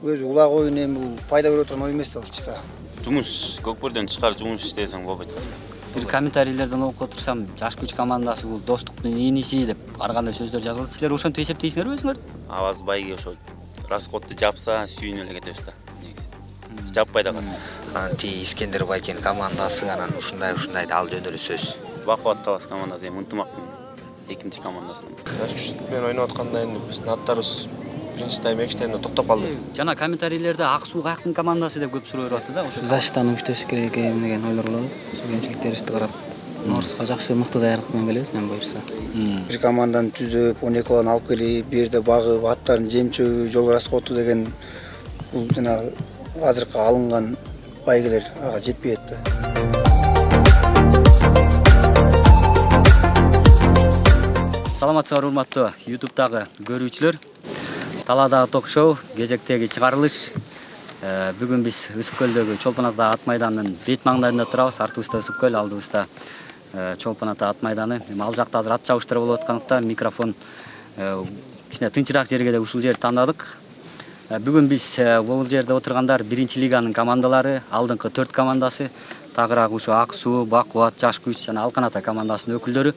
өзү улак оюн эми бул пайда көрө турган ой эмес да болчу да. Жумуш көкбөрдөн чыгар жумуш иштесең болбойт. Бир комментарийлерден окуп отурсам, жаш күч командасы бул достуктун ийниси деп ар кандай сөздөр жазылат. Силер ошентип эсептейсиңерби өзүңөр? Абаз байге ошо расходду жапса сүйүнүп эле кетебиз да. Негизи. Жаппай да калат. Искендер Байкен командасы анан ушундай деп ал жөнүндө эле сөз. Бакубат Талас командасы эми ынтымактын экинчи командасынан. Жаш күч менен ойноп атканда эми биздин аттарыбыз биринчи тайм, экинчи таймда токтоп калды. Жана комментарийлерде ак суу каяктын командасы деп көп суроо берип атты да. Ошо Защитаны күчтөшү керек экен деген ойлор болот. Кемчиликтерибизди карап, Норусга жакшы мыкты даярдык менен келебиз эми буюрса. Бир команданы түзүп, 12 баланы алып келип, бир жерде багып, аттарын жемчөө, жол расходу деген бул жанагы азыркы алынган байгелер ага жетпейт да. Саламатсыздарбы урматтуу YouTube'дагы көрүүчүлөр. Талаадагы ток-шоу кезектеги чыгарылыш. Бүгүн биз Ысык көлдөгү Чолпон ата ат майданынын бет маңдайында турабыз. Артыбызда Ысык көл, алдыбызда Чолпон ата ат майданы. Эми ал жакта азыр ат чабыштар болуп аткандыктан микрофон кичине тынчыраак жерге деп ушул жерди тандадык. Бүгүн биз бул жерде отургандар биринчи лиганын командалары, алдыңкы 4 командасы, тагыраак ушу Ак суу, Бакубат, Жаш күч жана Алкан ата командасынын өкүлдөрү.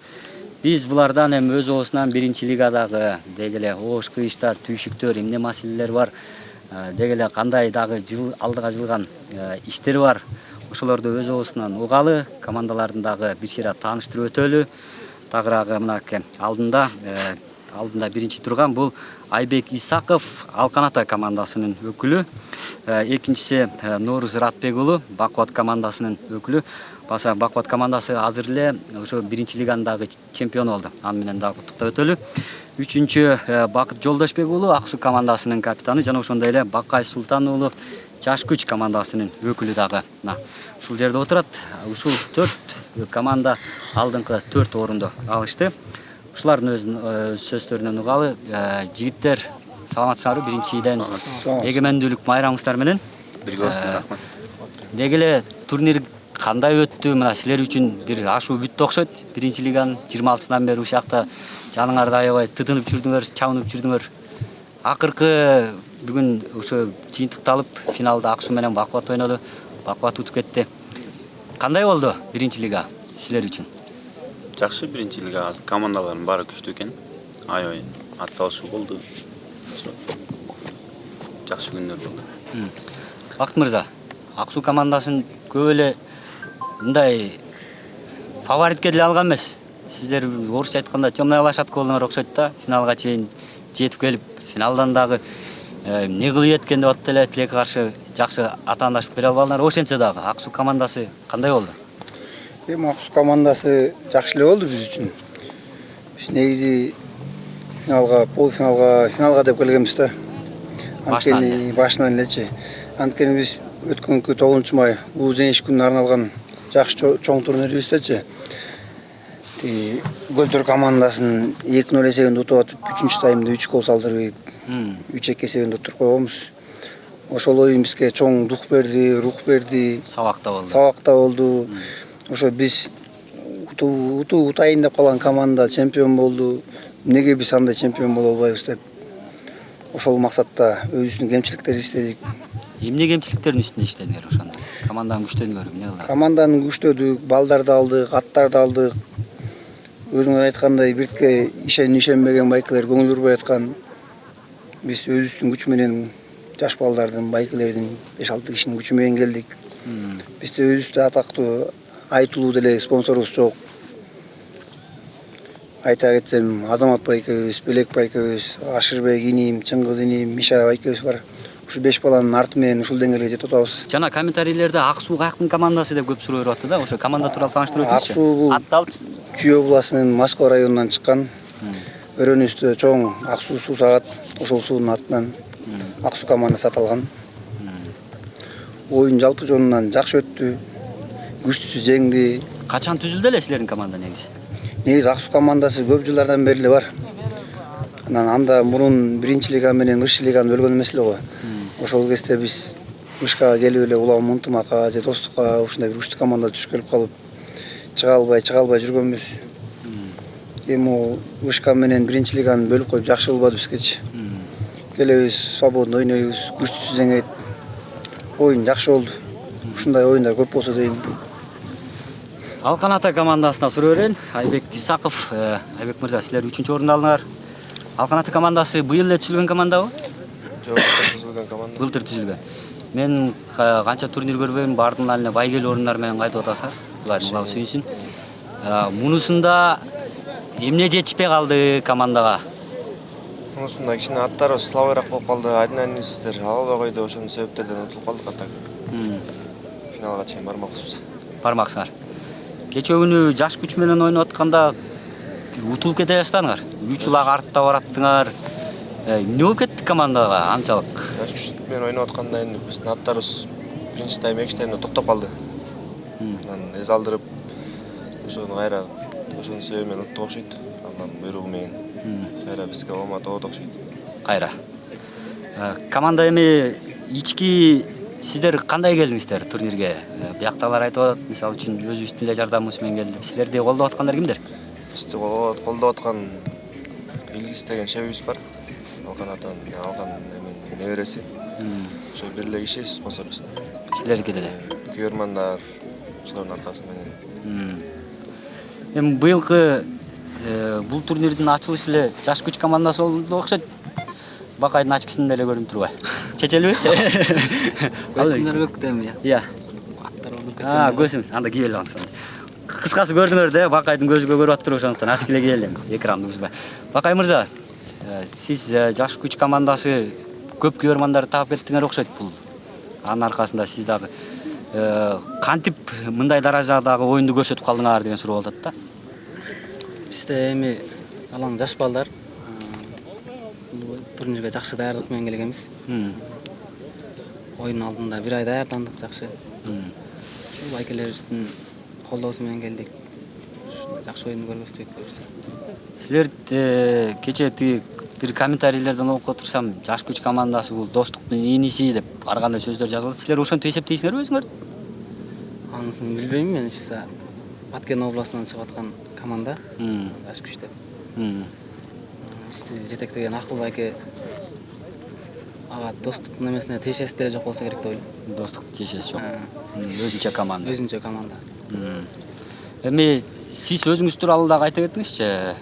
Биз булардан эми өз оосунан биринчи лигадагы деги эле оош кыйыштар, түйшүктөр, эмне маселелер бар, деги эле кандай дагы алдыга жылган иштер бар. Ошолорду өз оосунан угалы, командалардын дагы бир сыйра тааныштырып өтөлү. Тагыраагы мынакей алдында биринчи турган бул Айбек Исаков, Алкан ата командасынын өкүлү. Экинчиси Норус Ратбек уулу, Бакубат командасынын өкүлү. Бакубат командасы азыр эле ошо биринчи лигандагы чемпион болду. Аны менен дагы куттуктап өтөлү. Үчүнчү Бакыт Жолдошбек уулу, Ак суу командасынын капитаны жана ошондой эле Бакай Султан уулу, Жаш күч командасынын өкүлү дагы ушул жерде отурат. Ушул 4 команда алдыңкы 4 орунду алышты. Ушулардын өзүнүн сөздөрүнөн угалы. Жигиттер, саламатсыздарбы? Биринчиден эгемендүүлүк майрамыңыздар менен. Бирге болсуңар, рахмат. Деги эле турнир кандай өттү? Мына силер үчүн бир ашуу бүттү окшойт. Биринчи лиганын 26-сынан бери ушакта жаныңарды аябай тытынып жүрдүңөр, чабынып жүрдүңөр. Акыркы бүгүн ошо жыйынтыкталып, финалда Ак суу менен Бакубат ойноду. Бакубат утуп кетти. Кандай болду биринчи лига силер үчүн? Жакшы биринчи лига, командалардын баары күчтүү экен. Аябай ат салышуу болду. Жакшы күндөр болду. Бакыт мырза, Ак суу командасын көп эле мындай фаворитке деле алган эмес. Сиздер орусча айтканда темная лошадка болдуңар окшойт да. Финалга чейин жетип келип, финалдан дагы эмне кылып жеткен деп атты эле, тилекке каршы жакшы атаандаштык бере албадыңар. Ошентсе дагы Ак суу командасы кандай болду? Эми Ак суу командасы жакшы эле болду биз үчүн. Биз негизи полуфиналга деп келгенбиз да. Анткени башынан элечи. Анткени биз өткөнкү 9-май улуу жеңиш күнүнө арналган жакшы чоң турнирибиздечи Көлтөр командасын 2-0 эсебинде утуп атып, 3-чү таймда 3 гол салдырып, 3-2 эсебинде утуруп койгонбуз. Ошол оюн бизге чоң дух берди, рух берди. Сабакта болду. Ошо биз утайын деп калган команда чемпион болду. Эмнеге биз андай чемпион боло албайбыз деп ошол максатта өзүбүздүн кемчиликтерди иштедик. Эмне кемчиликтердин үстүндө иштедиңер ошондо? Команданы күчтөдүңөр, эмне кылдыңар? Команданы күчтөдүк, балдарды алдык, аттарды алдык. Өзүңөр айткандай биртке ишенбеген байкелер көңүл бурбай аткан. Биз өзүбүздүн күч менен жаш балдардын, байкелердин 5-6 кишинин күчү менен келдик. Бизде өзүбүздө атактуу, айтылуу деле спонсорубуз жок. Айта кетсем, Азамат байкебиз, Белек байкебиз, Ашырбек иним, Чыңгыз иним, Миша байкебиз бар. Ушу 5 баланын арты менен ушул деңгээлге жетип атабыз. Жана комментарийлерде Ак суу каяктын командасы деп көп суроо берип атты да. Ошо команда тууралуу тааныштырып өтүңүзчү. Ак суу Атталчы. Чүй областынын Москва районунан чыккан. Өрөнүстө чоң Ак суу суу сагат, ошол суунун атынан Ак суу командасы аталган. Оюн жалпы жонунан жакшы өттү. Күчтүүсү жеңди. Качан түзүлдү эле силердин команда негизи? Негизи Ак суу командасы көп жылдардан бери эле бар. Анан анда мурун биринчи лига менен Иш лиганы бөлгөн эмес эле го. Ошол кезде биз Ишка келип эле улам ынтымакка же достукка ушундай бир күчтүү команда түшүп келип калып чыга албай жүргөнбүз. Эми Ишка менен биринчи лиганы бөлүп коюп жакшы кылбады бизгечи. келебиз, свободно ойнойбуз, күчтүү зеңет. Оюн жакшы болду. Ушундай оюндар көп болсо дейм. Алкан ата командасына суроо берейин. Айбек Исаков, Айбек мырза, силер 3-орунду алдыңар. Алкан ата командасы быйыл эле түзүлгөн командабы? Жок, түзүлгөн команда. Былтыр түзүлгөн. Мен канча турнир көрбөйм, бардын алына байгел орундар менен кайтып атасыздар. Булардын кулабы сүйүнсүн. Мунусунда эмне жетишпей калды командага? Мунусунда кичине аттарыбыз слабыйраак болуп калды. Айдын-айдыныстер албай койду, ошонун себептеринен утулуп калдык ата. Финалга чейин бармакчыбыз. Бармаксыңар. Кече күнү жаш күч менен ойноп атканда утулуп кете баштадыңар. 3 улак артта бараттыңар. Эмне болуп кетти командага анчалык? Жаш күч менен ойноп атканда эми биздин аттарыбыз биринчи тайм, экинчи таймда токтоп калды. Анан эз алдырып, ошону кайра ошонун себеби менен уттук окшойт. Андан буйругу менен кайра бизге болмады окшойт. Кайра. Команда эми ички сиздер кандай келдиңиздер турнирге? Бияктагылар айтып атат, мисалы үчүн өзүбүздүн эле жардамыбыз менен келдик. Силерди колдоп аткандар кимдер? Бизди колдоп аткан Илгиз деген шебибиз бар. Алкан эми небереси. Ошо бир эле киши спонсорубуз. Силерге деле. Күйөрмандар ошолордун аркасы менен. Эми быйылкы бул турнирдин ачылышы эле жаш күч командасы болду окшойт. Бакайдын ачкысын деле көрүнүп турбайбы? Чечелби? Көзүмдөрбөк эми. Иә. Аттар болуп кеткен. Көзүм анда кийел алсам. Кыскасы көрдүңөр да, Бакайдын көзүгө көрүп атыптыр, ошондуктан ачып эле кийелем. Экранды бузбай. Бакай мырза, сиз жаш күч командасы көп күйөрмандарды таап кеттиңер окшойт бул. Анын аркасында сиз дагы кантип мындай даражадагы оюнду көрсөтүп калдыңар деген суроо болот да. Бизде эми алаң жаш балдар бул турнирге жакшы даярдык менен келгенбиз. Оюн алдында 1 ай даярдандык жакшы. Ушул байкелерибиздин колдоосу менен келдик. Жакшы оюнду көргөздөк. Силер кече бир комментарийлерден окуп отурсам, жаш күч командасы бул достуктун ийниси деп ар кандай сөздөр жазылат. Силер ошентип эсептейсиңерби өзүңөр? Анысын билбейм мен, ишса Баткен областынан чыгып аткан команда. Жаш күч деп. Бизди жетектеген Акыл байке ага достуктун эмесине тиешеси деле жок болсо керек деп ойлойм. Достук тиешеси жок. Өзүнчө команда. Өзүнчө команда. Эми сиз өзүңүз тууралуу дагы айта кетиңизчи.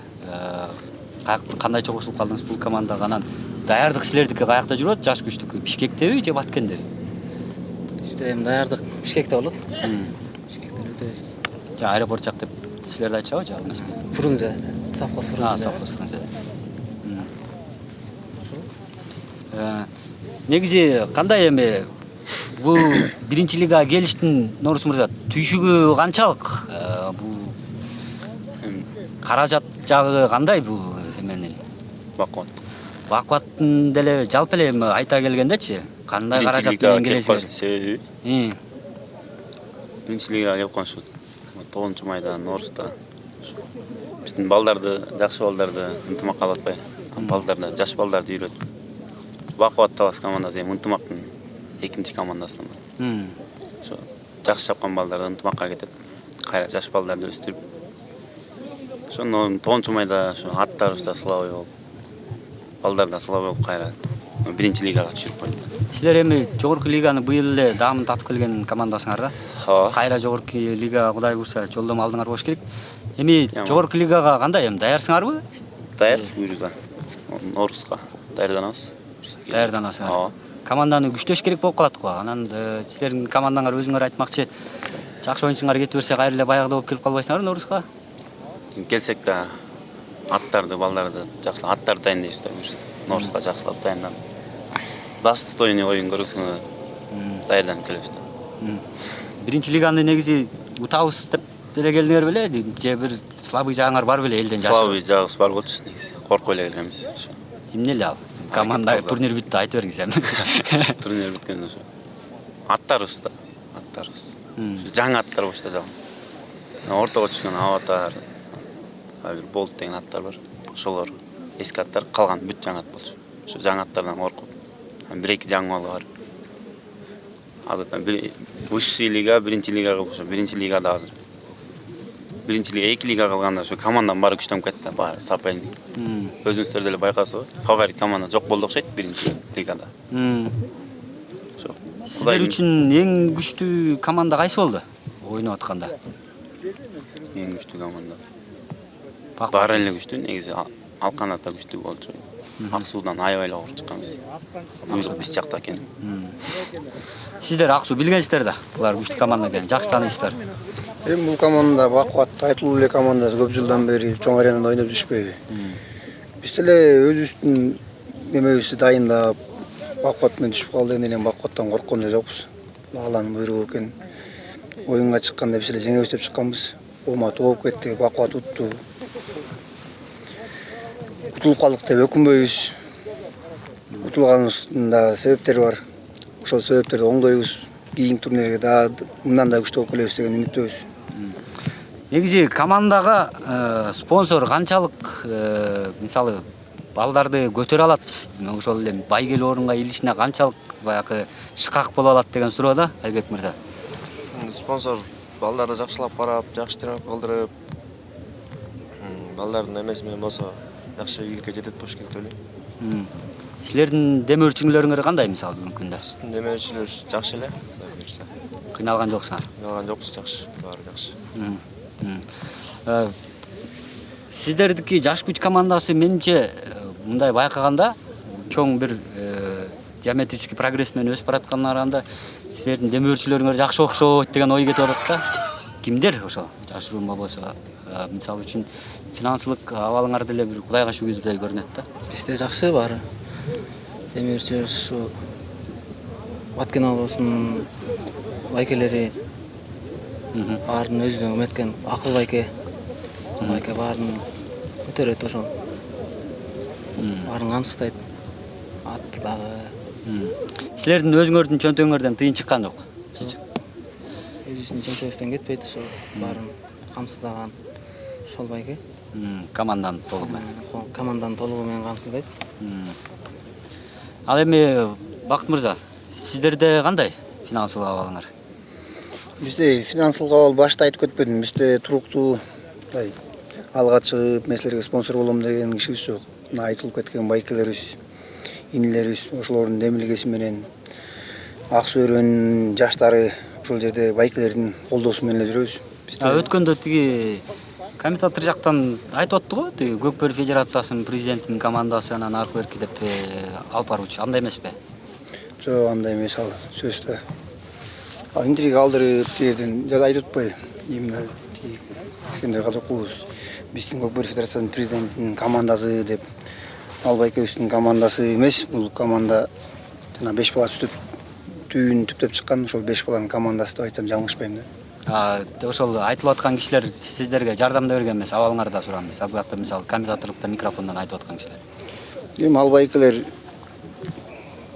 Кандай чогулуп калдыңыз бул командага? Анан даярдык силердики каякта жүрөт? Жаш күчтүкү Бишкектеби же Баткендеби? Бизде эми даярдык Бишкекте болот. Бишкекте өтөбүз. Аэропорт жак деп силерди айтышабы же эмеспи? Фрунзе, совхоз Фрунзе. Совхоз Фрунзе. Негизи кандай эми бул биринчи лигага келиштин Норус мырза түйшүгү канчалык? Бул каражат жагы кандай бул эменин? Бакубаттын деле жалпы эле эми айта келгендечи, кандай каражат менен келесиңер? Себеби биринчи лигага келип калыш 9 майда Норуста биздин балдарды, жакшы балдарды ынтымакка алып атпай, балдарды, жаш балдарды үйрөтүп Бакубат талас командасы эми ынтымактын экинчи командасынан бар. Ошо жакшы чапкан балдарды ынтымакка кетип, кайра жаш балдарды өстүрүп, ошону 9 майда ошо аттарыбыз да слабый болуп, балдар да слабый болуп кайра биринчи лигага түшүрүп койду. Силер эми жогорку лиганы быйыл эле даамын татып келген командасыңар да? Ооба. Кайра жогорку лигага Кудай бурса жолдомо алдыңар болуш керек. Эми жогорку лигага кандай эми даярсыңарбы? Даярбыз буюрса. Норусга даярданабыз. Даярданасыңар. Ооба. Команданы күчтөш керек болуп калат го. Анан силердин командаңар өзүңөр айтмакчы, жакшы оюнчуңар кетип берсе кайра эле баягыда болуп келип калбайсыңарбы Норусга? Келсек да аттарды, балдарды жакшылап аттарды дайындайбыз да. Норусга жакшылап даярданып. Достойный оюн көрсөңөр даярданып келебиз да. Биринчи лиганы негизи утабыз деп деле келдиңер беле? Же бир слабый жагыңар бар беле элден жашып? Слабый жагыбыз бар болчу негизи. Коркуп эле келгенбиз. Эмне эле ал? Команда турнир бүттү, айтып бериңиз эми. Турнир бүткөн ошо. Аттарыбыз да, аттарыбыз. Жаңы аттар болчу да жагы. Ортого түшкөн Аватар, бир Болт деген аттар бар. Ошолор эски аттар, калган бүт жаңы ат болчу. Ошо жаңы аттардан коркуп, бир-эки жаңы бала бар. Азырдан высший лига, биринчи лигага болсо, биринчи лигада азыр. биринчи лига, эки лига калганда ошо командам баары күчтөнүп кетти, баары сапайын. Өзүңүздөр деле байкасыз, фаворит команда жок болду окшойт биринчи лигада. Ошо. Сиздер үчүн эң күчтүү команда кайсы болду? Ойноп атканда. Эң күчтүү команда. Баары эле күчтүү, негизи Алкан ата күчтүү болчу. Ак суудан аябай ооруп чыкканбыз. Буйрук биз жакта экен. Сиздер ак суу билгенсиздер да, булар күчтүү команда экенин жакшы тааныйсыздар. Эми бул команда бакуат айтылуу эле командасы көп жылдан бери чоң аренада ойноп жүрүшпөйбү. Биз деле өзүбүздүн немебизди дайындап, бакуат менен түшүп калдыгынан эле бакуаттан корккон эле жокпуз. Алланын буйругу экен. Оюнга чыкканда биз эле жеңебиз деп чыкканбыз. Умат ооп кетти, бакуат утту. Утулуп калдык деп өкүнбөйбүз. Утулганыбыздын да себептери бар. Ошол себептерди оңдойбуз. Кийинки турнирге да мындан да күчтүү болуп келебиз деген үмүттөбүз. Негизи командага спонсор канчалык мисалы балдарды көтөрө алат? Ошол эле байгелүү орунга илишине канчалык баягы шыкак боло алат деген суроо да, Айбек мырза. Спонсор балдарды жакшылап карап, жакшы тренировка кылдырып, балдардын эмеси менен болсо жакшы ийгиликке жетет болуш керек деп ойлойм. Силердин демөөрчүлөрүңөр кандай мисалы бүгүнкү күндө? Биздин демөөрчүлөр жакшы эле. Кыйналган жоксуңар. Кыйналган жокпуз, жакшы, баары жакшы. Сиздердики жаш күч командасы менимче мындай байкаганда чоң бир геометрический прогресс менен өсүп баратканына караганда силердин демөөрчүлөрүңөр жакшы окшойт деген ой кетип атат да. Кимдер ошо жашыруун болбосо, мисалы үчүн финансылык абалыңар деле бир кудайга шүгүрдөй көрүнөт да. Бизде жакшы баары. Демирчилер ушу Баткен облусунун байкелери баарын өзүнө үмүткөн акыл байке. Байке баарын көтөрөт ошол. Баарын камсыздайт. Атты дагы. Силердин өзүңөрдүн чөнтөгүңөрдөн тыйын чыккан жокпу? Өзүбүздүн чөнтөгүбүздөн кетпейт ошол баарын камсыздаган ошол байке. Команданын толугу менен. Команданын толугу менен камсыздайт. Ал эми Бакыт мырза, сиздерде кандай финансылык абалыңар? Бизде финансылык абал башта айтып кетпедим. Бизде туруктуу алга чыгып, меселерге спонсор болом деген кишибиз жок. Мына айтылып кеткен байкелерибиз, инилерибиз ошолордун демилгеси менен ак суу өрөөнүн жаштары ошол жерде байкелердин колдоосу менен эле жүрөбүз. Өткөндө тиги комментатор жактан айтып атты го, тиги Көкбөр Федерациясынын президентинин командасы анан аркы берки деп алып баруучу. Андай эмеспи? Жок, андай эмес ал сөз да. Интрига алдырып тиерден айтып атпайбы? Именно Искендер Казакулович биздин Көкбөр Федерациясынын президентинин командасы деп. Ал байкебиздин командасы эмес, бул команда жана 5 бала түптөп чыккан, ошол 5 баланын командасы деп айтсам жаңылышпайм да. Ошол айтылып аткан кишилер сиздерге жардамда берген эмес, абалыңарды сураган эмес. Ал бакта мисалы комментаторлукта микрофондон айтып аткан кишилер. Эми ал байкелер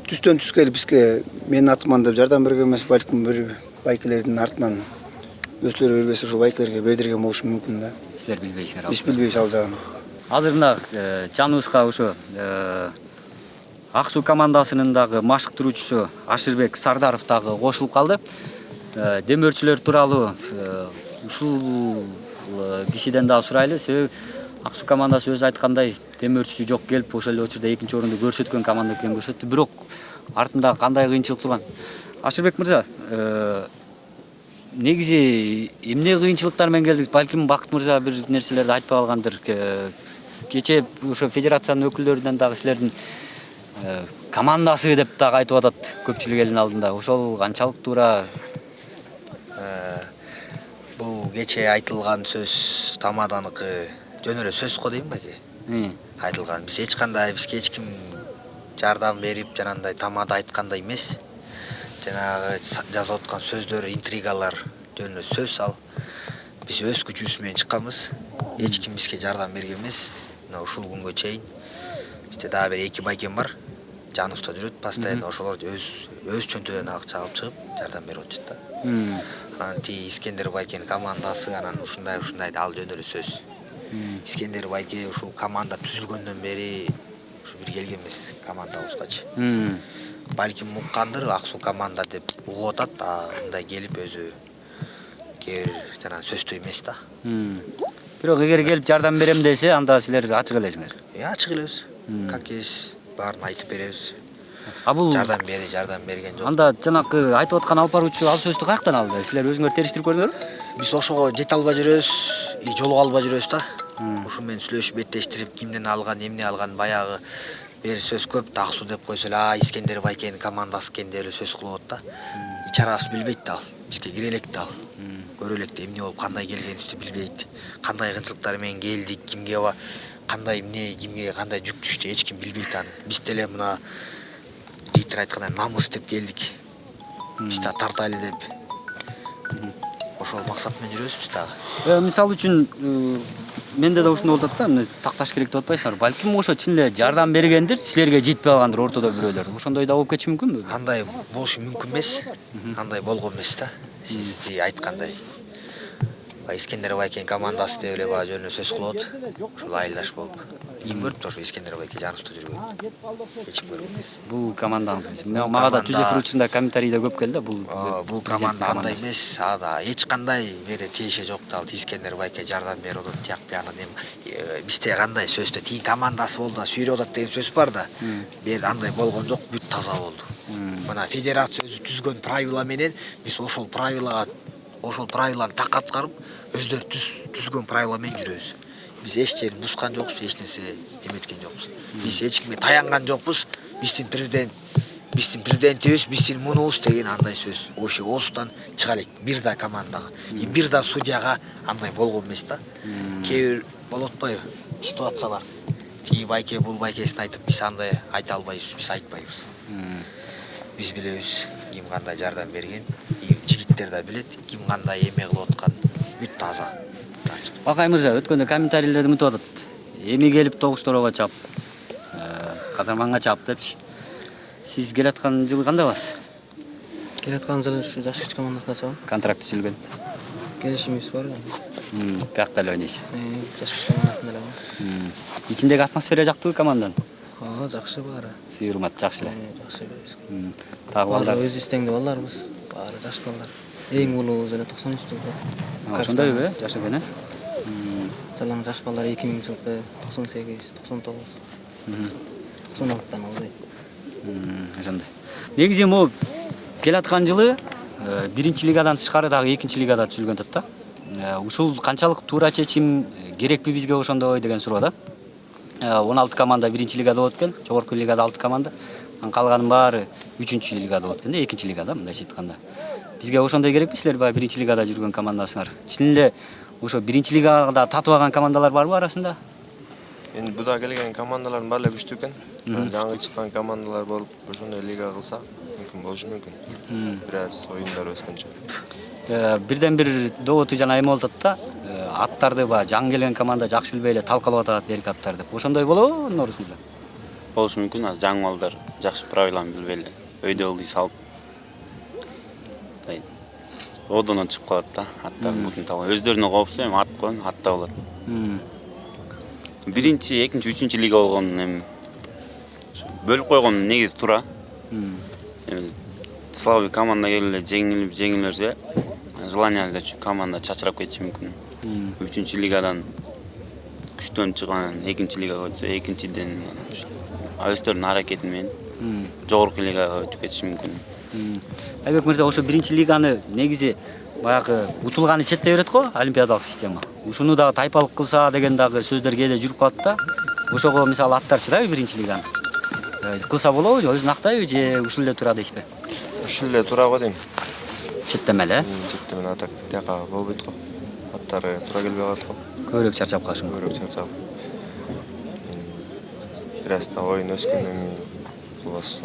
түстөн түс келип бизге менин атыман деп жардам берген эмес, балким бир байкелердин артынан өзлөрү бербесе ошол байкелерге бердирген болушу мүмкүн да. Силер билбейсиңер. Биз билбейбиз ал жагын. Азыр мына жаныбызга ошо ак суу командасынын дагы машыктыруучусу Ашырбек Сардаров дагы кошулуп калды. Демөөрчүлөр тууралуу ушул кишиден дагы сурайлы. Себеби ак суу командасы өзү айткандай демөөрчүсү жок келип ошол эле учурда экинчи орунду көрсөткөн команда экенин көрсөттү. Бирок артында кандай кыйынчылык турган? Ашырбек мырза, негизи эмне кыйынчылыктар менен келдиңиз? Балким Бакыт мырза бир нерселерди айтпай калгандыр. Кечээ ошо федерациянын өкүлдөрүнөн дагы силердин командасы деп дагы айтып атат көпчүлүк элдин алдында. Ошол канчалык туура? Бул кечээ айтылган сөз Тамаданыкы жөн эле сөз го дейм байке. Айтылган. Биз эч кандай бизге эч ким жардам берип, жанагындай Тамада айткандай эмес. Жанагы жазып аткан сөздөр, интригалар жөн эле сөз ал. Биз өз күчүбүз менен чыкканбыз. Эч ким бизге жардам берген эмес. Мына ушул күнгө чейин бизде дагы бир 2 байкем бар. Жаныбызда жүрөт, постоянно ошолор өз чөнтөгүнөн акча алып чыгып жардам берип атышат да. Анан Искендер байкенин командасы анан ушундай ал жөн эле сөз. Искендер байке ушул команда түзүлгөндөн бери ушу бир келген эмес командабызгачы. Балким уккандыр, ак суу команда деп угуп атат, мындай келип өзү кээ бир жанагы сөздөй эмес да. Бирок эгер келип жардам берем десе, анда силер ачык элесиңер. Ачык элебиз. Как есть баарын айтып беребиз. А бул Жардам берген жок. анда жанакы айтып аткан алып баруучу ал сөздү каяктан алды? Силер өзүңөр териштирип көрдүңөрбү? Биз ошого жете албай жүрөбүз, жолуга албай жүрөбүз да. Ушу менен сүйлөшүп беттештирип, кимден алган, эмне алган, баягы бир сөз көп да Аксу деп койсо эле, Искендер Байкенин командасы экен деп эле сөз кылып атат да. Ичарабызды билбейт да ал. Бизге кире элек да ал. Көрө элек да эмне болуп кандай келгенибизди билбейт. Кандай кыйынчылыктар менен келдик, кимге кандай эмне, кимге кандай жүк түштү, эч ким билбейт аны. Биз деле мына жигиттер айткандай намыс деп келдик. Биз да тартайлы деп. Ошол максат менен жүрөбүз биз дагы. Мисалы үчүн менде да ушундай болуп атат да, такташ керек деп атпайсыңар. Балким ошо чын эле жардам бергендир, силерге жетпей калгандыр ортодо бирөөлөр. Ошондой да болуп кетиши мүмкүнбү? Андай болушу мүмкүн эмес. Андай болгон эмес да. Сиз айткандай. Искендер Байкен командасы деп эле баа жөнүндө сөз кылып атат. Ошол айылдаш болуп. Ким көрүптү ошо Искендер Байке жаныбызда жүргөн. Эч ким көргөн эмес. Бул команданы мага да түз эфир учурунда комментарийде көп келди. Бул команда андай эмес, ада эч кандай бере тиеше жок да. Искендер Байке жардам берип атат, тияк биянан эми бизде кандай сөздө тиң командасы болду, сүйрөп атат деген сөз бар да. Бер андай болгон жок, бүт таза болду. Мына федерация өзү түзгөн правила менен биз ошол правиланы так аткарып, өздөрү түзгөн правила менен жүрөбүз. Биз эч жерин бускан жокпуз, эч нерсе эметкен жокпуз. Биз эч кимге таянган жокпуз. Биздин президентибиз, биздин мунубуз деген андай сөз. Ошо оозунан чыга элек бир да командага, бир да судьяга андай болгон эмес да. Кээ бир болуп атпайбы ситуациялар. Тиги байке бул байкесин айтып, биз андай айта албайбыз, биз айтпайбыз. Биз билебиз ким кандай жардам берген, жигиттер да билет, ким кандай эме кылып аткан, бүт таза. Акай мырза, өткөндө комментарийлерде мынтип атат. Эми келип Тогуз-Торого чап, Казарманга чап депчи. Сиз келаткан жылы кандай кыласыз? Келаткан жылы ушу жаш күч командасына чабам. Контракт түзүлгөн. Келишимибиз бар. Биякта эле ойнойсуз. Жаш күч командасында эле. Ичиндеги атмосфера жактыбы команданын? Жакшы баары. Сый урмат жакшы эле. Жакшы беребиз. Тагы балдар Өз истеңде балдарбыз, баары жаш балдар. Эң улуубуз эле 93-жылкы. Ошондойбу, жаш экен, Жалаң жаш балдар 2000-жылкы, 98, 99, 96-тан албайт. Ошондой. Негизи могу келаткан жылы биринчи лигадан тышкары дагы экинчи лигада түзүлгөн атат да. Ушул канчалык туура чечим, керекпи бизге ошондой деген суроо да. 16 команда биринчи лигада болот экен, жогорку лигада 6 команда. Калганын баары 3-чү лигада болот экен да, экинчи лигада мындайча айтканда. Бизге ошондой керекпи, силер баягы биринчи лигада жүргөн командасыңар? Чын эле ошо биринчи лигада татып алган командалар барбы арасында? Эми буда келген командалардын баары эле күчтүү экен. Жаңы чыккан командалар болуп, ошондой лига кылса, мүмкүн болушу мүмкүн. Бир аз оюндар өскөнчө. Бирден бир доботу жана эме болуп атат да. Аттарды баягы жаңы келген команда жакшы билбей эле талкалап атат берки аттар деп. Ошондой болобу, Норус мырза? Болушу мүмкүн, аз жаңы балдар жакшы правиланы билбей эле өйдө ылдый салып одонон чыгып калат да, аттардын бутун талап. Өздөрүнө коопсуз эми ат койгон, атта болот. Биринчи, экинчи, үчүнчү лига болгон эми бөлүп койгон негизи туура. Эми слабый команда келип эле жеңилерсе, желанияда команда чачырап кетиши мүмкүн. Үчүнчү лигадан күчтөнүп чыган экинчи лигага өтсө, экинчиден өздөрүнүн аракети менен жогорку лигага өтүп кетиши мүмкүн. Айбек мырза, ошо биринчи лиганы негизи баягы утулганы четтей берет го, олимпиадалык система. Ушуну дагы тайпалык кылса деген дагы сөздөр кээде жүрүп калат да. Ошого мисалы аттар чыдайбы биринчи лиганы? Кылса болобу же өзүн актайбы же ушул эле туура дейсизби? Ушул эле туура го дейм. Четтеме эле? Четтеме атак тияка болбойт го. Аттары туура келбей калат го. Көбүрөөк чарчап калышы мүмкүн. Көбүрөөк чарчап. Бир аз да оюн өскөндөн кийин кылбашса.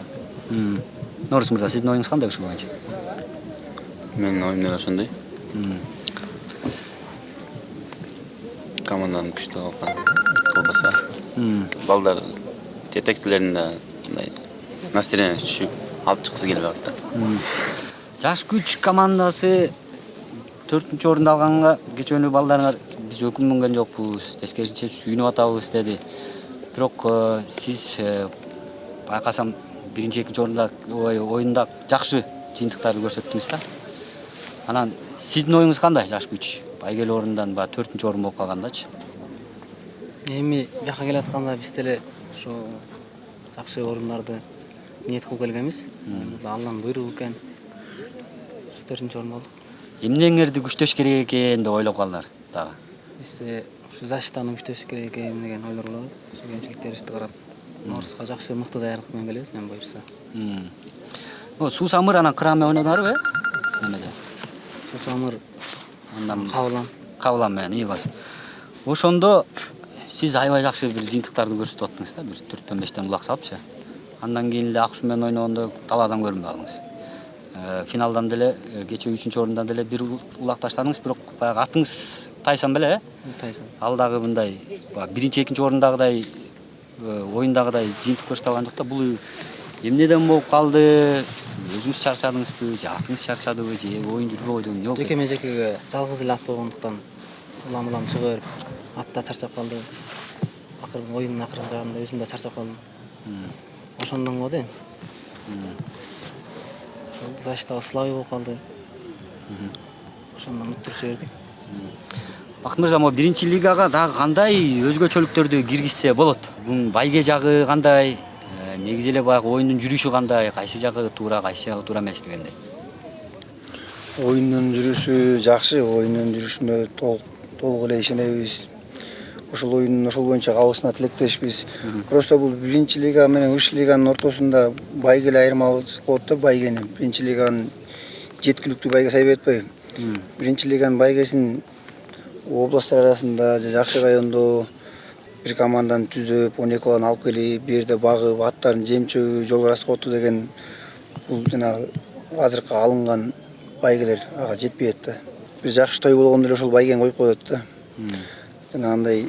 Норус мырза, сиздин оюңуз кандай ушул боюнча? Менин оюм деле ошондой. Команданын күчтүү кылбаса. Балдар жетекчилерин да мындай настроение түшүп алып чыккысы келбей атат да. Жаш күч командасы 4-чү орунду алганга кечөөнү балдарыңар биз өкүнмөгөн жокпуз, тескерисинче сүйүнүп атабыз деди. Бирок сиз байкасам биринчи, экинчи орунда оюнда жакшы жыйынтыктарды көрсөттүңүз да. Анан сиздин оюңуз кандай жаш күч? Байгел орундан ба 4-ч орун болуп калгандачы? Эми жака келатканда биз деле ушу жакшы орундарды ниет кылып келгенбиз. Алланын буйругу экен. 4-ч орун болдук. Эмнеңерди күчтөш керек экен деп ойлоп калдыңар дагы? Бизде ушу защитаны күчтөш керек экен деген ойлор болот. Ушу кемчиликтерибизди карап, Нооруска жакшы мыкты даярдык менен келебиз, эми буюрса. Суу самыр анан кран ойнодуңарбы? Немеде? Суу самыр Андан кабылан менен iyi бас. Ошондо сиз аябай жакшы бир жыйынтыктарды көрсөтүп аттыңыз да, бир 4-5тен улак салыпчы. Андан кийин эле ак суу менен ойногондо талаадан көрүнбөй калдыңыз. Финалдан деле кече 3-ч орундан деле бир улак таштадыңыз, бирок баягы атыңыз Тайсон беле? Тайсон. Ал дагы мындай 1-2 орундагыдай оюндагыдай жыйынтык көрсөтө алган жок да. Бул эмнеден болуп калды? Өзүңүз чарчадыңызбы, же атыңыз чарчадыбы, же оюн жүрбөй койдубу? Эмне болду? Жекеме жекеге жалгыз эле ат болгондуктан улам чыга берип, ат да чарчап калды. Акыркы оюндун акыркы жагында өзүм да чарчап калдым. Ошондон го дейм. Защитага слабый болуп калды. Ошондон уттуруп жибердик. Бакыт мырза, могу 1-чи лигага дагы кандай өзгөчөлүктөрдү киргизсе болот? Бунун байге жагы кандай? Негизи эле баягы оюндун жүрүшү кандай? Кайсы жагы туура, кайсы жагы туура эмес дегендей. Оюндун жүрүшү жакшы, оюндун жүрүшүнө толук эле ишенебиз. Ошол оюндун ошол боюнча калышына тилектешпиз. Просто бул 1-чи лига менен 3 лиганын ортосунда байгеле айырмалык болот да, байгени. 1-чи лиганын жеткиликтүү байге сайбай атпайбы? 1-чи лиганын байгесин областтар арасында же жакшы райондо бир команданы түзөп, 12 баланы алып келип, бир жерде багып, аттарын жемчөө, жол расходу деген бул жанагы азыркы алынган байгелер ага жетпейт да. Бир жакшы той болгондо эле ошол байгени коюп коет да. Жана андай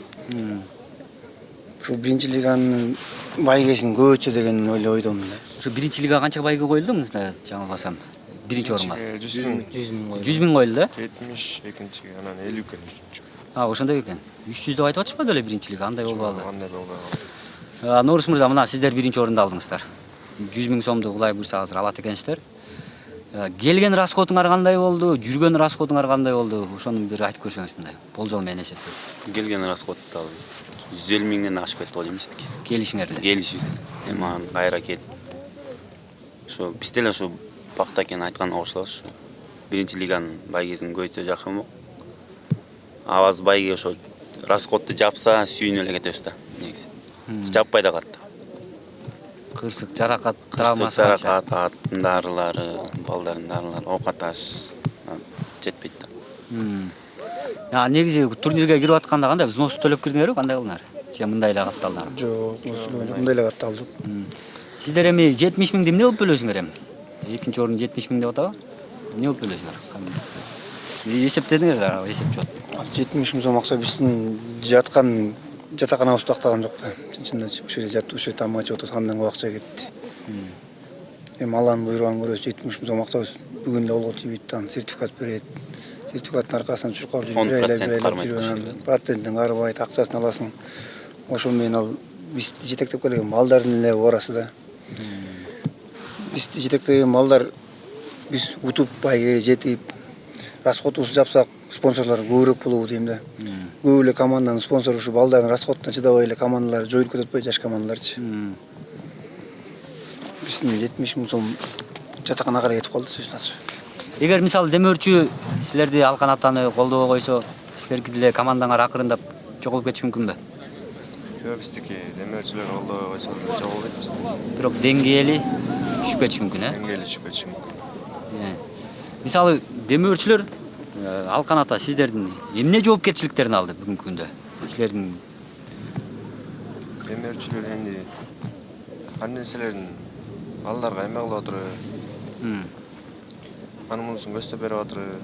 ушу 1-чи лиганын байгесин көбөйтсө деген ойдомун да. Ошо 1-чи лига канча байге коюлду мында жаңылбасам? 1-чи орунга 100 миң 100 миң коюлду да? 70, экинчиге анан 50 экен. Ошондой экен. 300 деп айтып атышпады эле 1-чи лига, андай болбоду. Андай болбой. Норус мырза, мына сиздер 1-чи орунду алдыңыздар. 100 миң сомду Кулай буйрса азыр алат экенсиздер. Келген расходуңар кандай болду? Жүргөн расходуңар кандай болду? Ошону бир айтып көрсөңүз мындай. Болжол менен эсептеп. Келген расход дагы 150 миңден ашып кетти го деймиздик. Келишиңерде. Келишип, эми анан кайра келип. Ошо биз деле ошо Бакыт экен айтканына кошулабыз. 1-чи лиганын байгесин көбөйтсө жакшы болмок. Абаз байге ошо расходду жапса сүйүнүп эле кетебиз да, негизи. Жаппай да калат. Кырсык, жаракат, травмасы канча? Жаракат, аттын дарылары, балдардын дарылары, оокат аш жетпейт да. Негизи турнирге кирип атканда кандай взнос төлөп кирдиңерби, кандай кылдыңар? Же мындай эле катталдыңар? Жок, мындай эле катталдык. Сиздер эми 70 миңди эмне болуп бөлөсүңөр эми? 2-чи орун 70 миң деп атабы? Эмне болуп бөлөсүңөр? Эсептедиңер да, эсеп жок. 70 миң сом акча биздин жатаканабызды актаган жок да. Чынчындачы ошол жерде жатып, ошол жерде тамак жеп отуруп андан акча кетти. Эми Алланын буйругун көрөбүз, 70 миң сом акчабыз бүгүн эле колго тийбейт да, сертификат берет. Сертификаттын аркасынан чуркап жүрүп, процентин карабайт, акчасын аласың. Ошо менен ал бизди жетектеп келген балдардын эле барасы да. Бизди жетектеген балдар биз утуп байге жетип, расходубузду жапсак, спонсорлор көбүрөөк болобу дейм да. Көп эле команданын спонсору ушу балдардын расходуна чыдабай эле командалар жоюлуп кетип атпайбы, жаш командаларчы. Биздин 70 миң сом жатаканага кетип калды сөзүн ачык. Эгер мисалы демөөрчү силерди алкан атаны колдобой койсо, силерги деле командаңар акырындап жоголуп кетиши мүмкүнбү? Жок, биздики демөөрчүлөр колдобой койсо жоголбойт биз. Бирок деңгээли түшүп кетиши мүмкүн, Деңгээли түшүп кетиши мүмкүн. Мисалы демөөрчүлөр алкан ата сиздердин эмне жоопкерчиликтерин алды бүгүнкү күндө? Силердин Демөөрчүлөр энди ар нерселерин балдарга эме кылып отуруп, анын мунусун көздөп берип отуруп,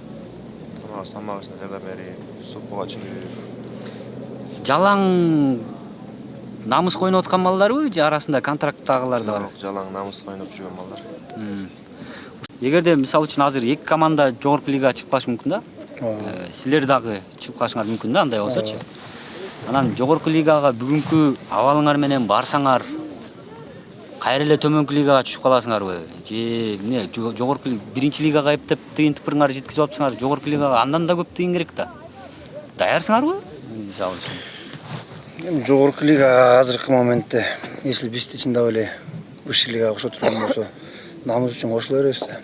тамагына жардам берип, суппуга чүйүп. жалаң намыска ойноп аткан балдарбы же арасында контракттагылар да бар? Жок, жалаң намыска ойноп жүргөн балдар. Эгерде мисалы үчүн азыр 2 команда жогорку лигага чыгып калышы мүмкүн да. Силер дагы чыгып калышыңар мүмкүн да, андай болсочу. Анан жогорку лигага бүгүнкү абалыңар менен барсаңар кайра эле төмөнкү лигага түшүп каласыңарбы? Же эмне жогорку биринчи лигага эптеп тыйынтыпырыңарды жеткизип алыпсыңар, жогорку лигага андан да көп тыйын керек да. Даярсыңарбы? Мисалы үчүн. Эми жогорку лига азыркы моментте, если бизди чындап эле высший лигага кошо турган болсо, намыз үчүн кошула беребиз да.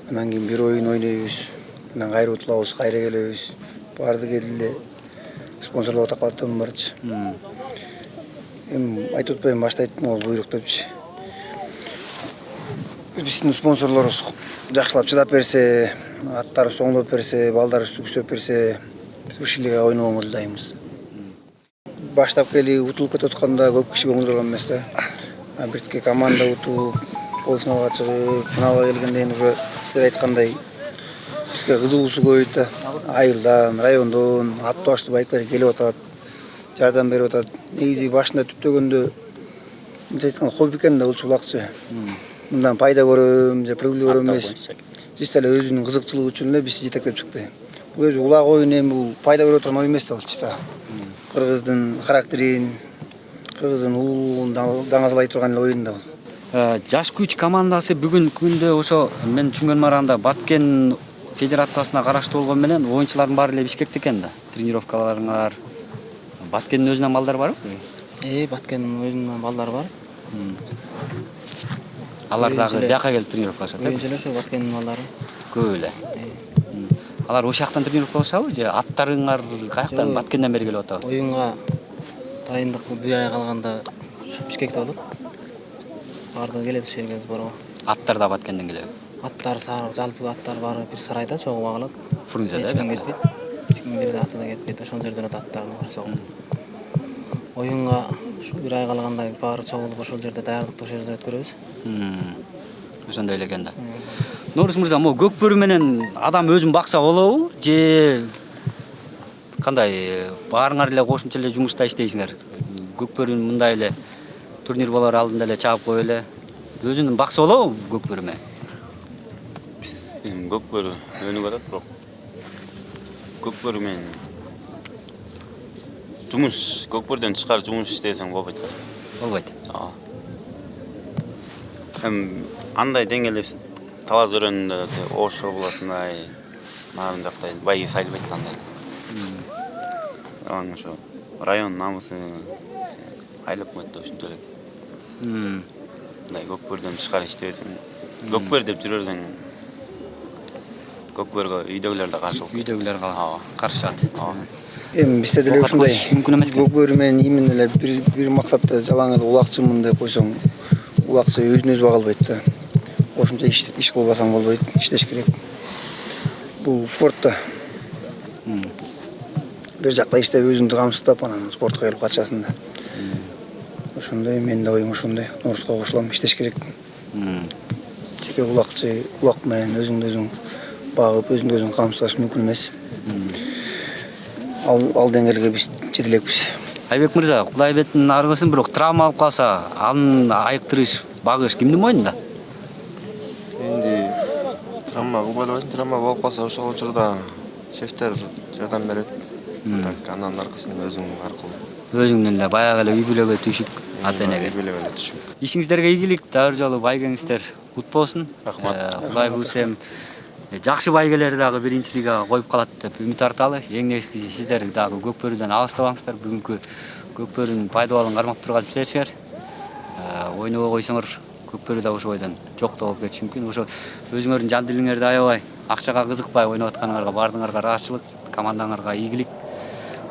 Анан кийин бир оюн ойнойбуз, анан кайра утулабыз, кайра келебиз. Баардык эле спонсорлор ата калат да мунун баарычы. Эми айтып атпайбы, башта айттым го, буйрук депчи. Биздин спонсорлорубуз жакшылап чыдап берсе, аттарыбыз оңдоп берсе, балдарыбызды күчтөп берсе, биз высший лигага ойногонго дайынбыз. Баштапкы эли утулуп кетип атканда көп киши көңүл бурган эмес да. Биртке команда утуп, полуфиналга чыгып, финалга келгенден кийин уже силер айткандай бизге кызыгуусу көбөйт да. Айылдан, райондон аттуу баштуу байкелер келип атат, жардам берип атат. Негизи башында түптөгөндө мынча айтканда хобби экен да бул булакчы. Мындан пайда көрөм же прибыль көрөм эмес. Чисто эле өзүнүн кызыкчылыгы үчүн эле бизди жетектеп чыкты. Бул өзү улак оюн эми бул пайда көрө турган ой эмес да бул чисто. Кыргыздын характерин, кыргыздын улуулугун даңазалай турган эле оюн да бул. Жаш күч командасы бүгүнкү күндө ошо мен түшүнгөнүм арасында Баткен федерациясына караштуу болгон менен оюнчулардын баары эле Бишкекте экен да. Тренировкаларыңар Баткендин өзүнөн балдар барбы? Баткендин өзүнөн балдар бар. Алар дагы бияка келип тренировкалашат. Оюнчулар ошо Баткендин балдары. Көп эле. Алар ошол жактан тренировкалашабы же аттарыңар каяктан Баткенден бери келип атабы? Оюнга дайындык бир ай калганда Бишкекте болот. Баардыгы келет ошол жерге сборго. Аттар да Баткенден келеби? Аттар жалпы аттар баары бир сарайда чогуу багылат. Фрунзеде Эч ким кетпейт. Эч ким бир аты да кетпейт. Ошол жерден аттардын баары чогуу. Оюнга ушу бир ай калганда баары чогулуп ошол жерде даярдыкты ошол жерде өткөрөбүз. Ошондой эле экен да. Норус мырза, могу көк бөрү менен адам өзүн бакса болобу же кандай баарыңар эле кошумча эле жумушта иштейсиңер? Көк бөрүн мындай эле турнир болор алдында эле чаап коюп эле өзүн бакса болобу көк бөрү менен? Биз эми көк бөрү өнүгүп атат, бирок көк бөрү менен жумуш, көк бөрүдөн тышкары жумуш иштесең болбойт да. Болбойт. Эми андай деңгээлде биз талас өрөөнүндө Ош областындай нарын жакта байги сайылбайт андай. Анан ошо район намысы айлап койт да ушинтип эле. Мындай көк бөрүдөн тышкары иштебесең, көк бөр деп жүрөрсөң, көк бөргө үйдөгүлөр да каршы болот. Үйдөгүлөр каршышат. Эми бизде деле ушундай мүмкүн эмес экен. көк бөрү менен именно эле бир максатта жалаң эле улакчымын деп койсоң, улакчы өзүн өзү бага албайт да. Кошумча иш кылбасаң болбойт, иштеш керек. Бул спортто. Бир жакта иштеп өзүңдү камсыздап анан спортко келип катышасың да. Ошондой менин да оюм ошондой. Норуско кошулам, иштеш керек. Жеке улакчы, улак менен өзүңдү өзүң багып, өзүңдү өзүң камсыздаш мүмкүн эмес. Ал деңгээлге биз жете элекпиз. Айбек мырза, Кудай бетин аргысын, бирок травма алып калса, аны айыктырыш, багыш кимдин мойнунда? Энди травма кылбайбыз, травма болуп калса ошол учурда шефтер жардам берет. Так, анан аркысында өзүң аркылуу. Өзүңдүн эле баягы эле үй бүлөгө түшүк, ата-энеге. Үй бүлөгө түшүк. Ишиңиздерге ийгилик, дагы жолу байгеңиздер кут болсун. Рахмат. Кудай буйрсем жакшы байгелер дагы биринчи лигаға коюп калат деп үмүт арталы. Эң негизгиси сиздер дагы көк бөрүдөн алыстабаңыздар. Бүгүнкү көк бөрүнүн пайдалуулун кармап турган силерсиңер. Ойнобой койсоңор көк бөрү да ошо бойдон жок да болуп кетиши мүмкүн. Ошо өзүңөрдүн жан дилиңерди аябай, акчага кызыкпай ойноп атканыңарга баардыгыңарга ыраазычылык, командаңарга ийгилик.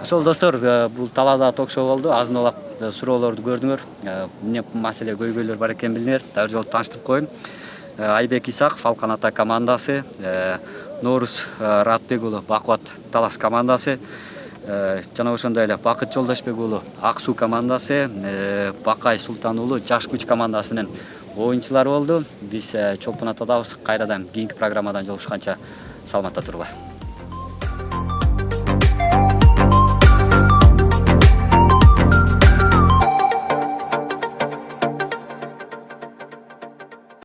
Ошол достор, бул талаада ток-шоу болду. Азын улак суроолорду көрдүңөр. Эмне маселе көйгөйлөр бар экенин билдиңер. Дагы жолу тааныштырып коеюн. Айбек Исаков Алкан Ата командасы, Норус Ратбек уулу Бакубат Талас командасы, жана ошондой эле Бакыт Жолдошбек уулу Ак Суу командасы, Бакай Султан уулу Жаш күч командасынын оюнчулары болду. Биз Чолпон Атадабыз. Кайрадан кийинки программадан жолугушканча саламатта туругула.